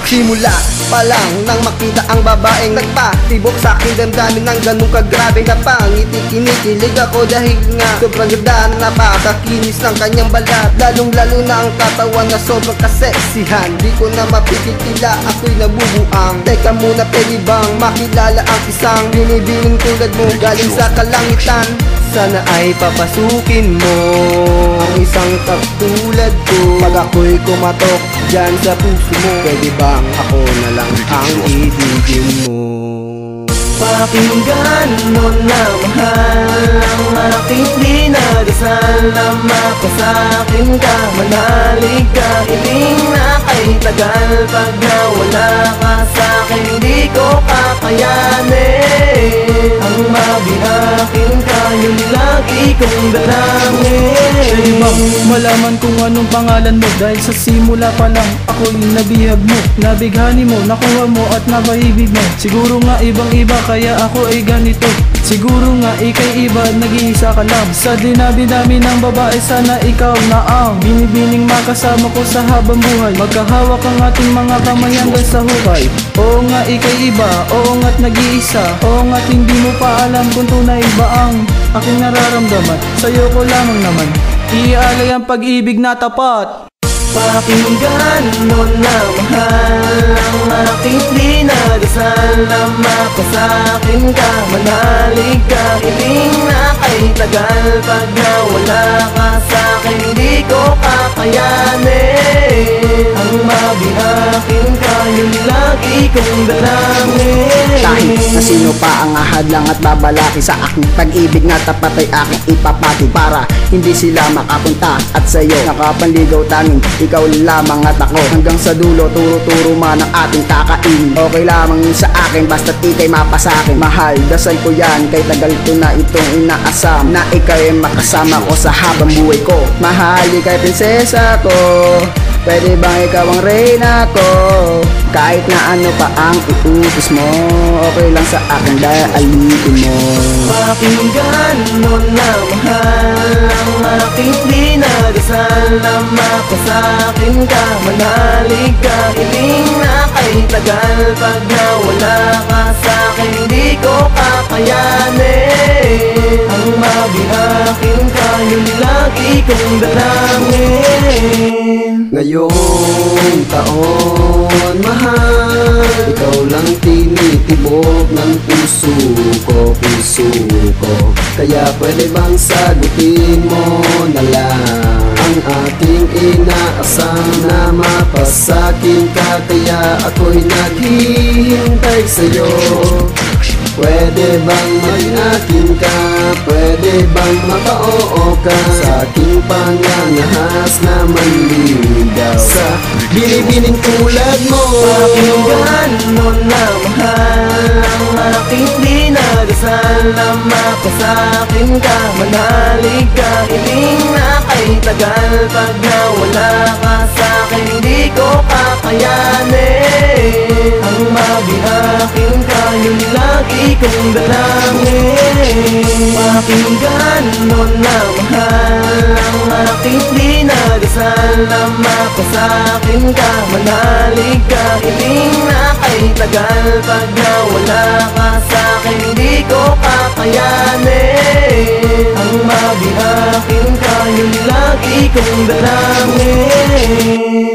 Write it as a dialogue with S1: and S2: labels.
S1: Simula pa lang nang makita ang babaeng nagpatibok sa aking damdamin ng ganun kagrabe. Napangiti, kinikilig ako dahil nga sobrang ganda, napakakinis ng kanyang balat. Lalong lalo na ang katawan na sobrang kaseksihan. Di ko na mapigil, tila ako'y nabubuang. Teka muna, pwede bang makilala ang isang binibining tulad mo galing sa kalangitan? Sana ay papasukin mo ang isang katulad ko. Pag ako'y kumatok dyan sa puso mo, pwede bang ako na lang ang ibigin mo?
S2: Pakinggan mo na mahal ang aking dinadasal na mapasa'kin ka, manalig ka, hiling na kay tagal. Pag nawala ka sa'kin, di ko kakayanin ang mabihakin ka, yun lagi kong dalangin.
S3: Pwede bang malaman kung anong pangalan mo? Dahil sa simula pa lang ako'y nabihag mo, nabighani mo, nakuha mo at napaibig mo. Siguro nga ibang-iba kaya ako ay ganito. Siguro nga ika'y iba, nag-iisa ka lang. Sa dinabi-dami ng babae, sana ikaw na ang binibining makasama ko sa habang buhay. Magkahawak ang ating mga kamay hanggang sa hukay. Oo nga ika'y iba, oo nga't nag-iisa, oo nga't hindi mo pa alam kung tunay ba ang aking nararamdaman. Sa'yo ko lamang naman iaalay ang pag-ibig na tapat.
S2: Pakinggan mo na mahal ang aking dinadasal na mapasa'kin ka, manalig ka, hiling na kay tagal. Pag nawala ka sa'kin, di ko kakayanin ang mabihakin ka, yun lagi kong dalangin.
S4: Kahit na sino pa ang ahadlang at babalaki sa aking pag-ibig na tapat ay aking ipapatid, para hindi sila makapunta at sa'yo nakapanligaw tanging ikaw lamang at ako. Hanggang sa dulo, turo-turo man ang ating kakain. Okay lamang yun sa akin, basta't ika'y mapasakin. Mahal, dasal ko yan, kay tagal ko na itong inaasam, na ika'y makasama ko sa habang buhay ko. Mahal, ika'y prinsesa ko, pwede bang ikaw ang reyna ko? Kahit na ano pa ang iutos mo, okay lang sa akin dahil alitin mo.
S2: Pakinggan mo na mahal ang aking dinadasal na mapasa'kin ka, manalig ka, hiling na kay tagal. Pag nawala ka sa'kin, di ko kakayanin ang mabihakin ka, yun lagi kong dalangin.
S1: Ngayong taon, mahal, ikaw lang tinitibok ng puso ko, puso ko. Kaya pwede bang sagutin mo na lang ang ating inaasam na mapasakin ka? Kaya ako'y naghihintay sa'yo. Pwede bang mag-akin ka? Pwede bang maka-oo ka sa aking pangangahas na manligaw sa binibining tulad mo?
S2: Pakinggan mo na mahal ang aking dinadasal na mapasa'kin ka, manalig ka, hiling na kay tagal. Pag nawala ka sa'kin, di ko kakayanin ang mabihakin ka, yun lagi kong dalangin. Pakinggan mo na mahal ang aking dinadasal na mapasa'kin ka, manalig ka, hiling na kay tagal. Pag nawala ka sa'kin, di ko kakayanin ang mabihakin ka, yun lagi kong dalangin.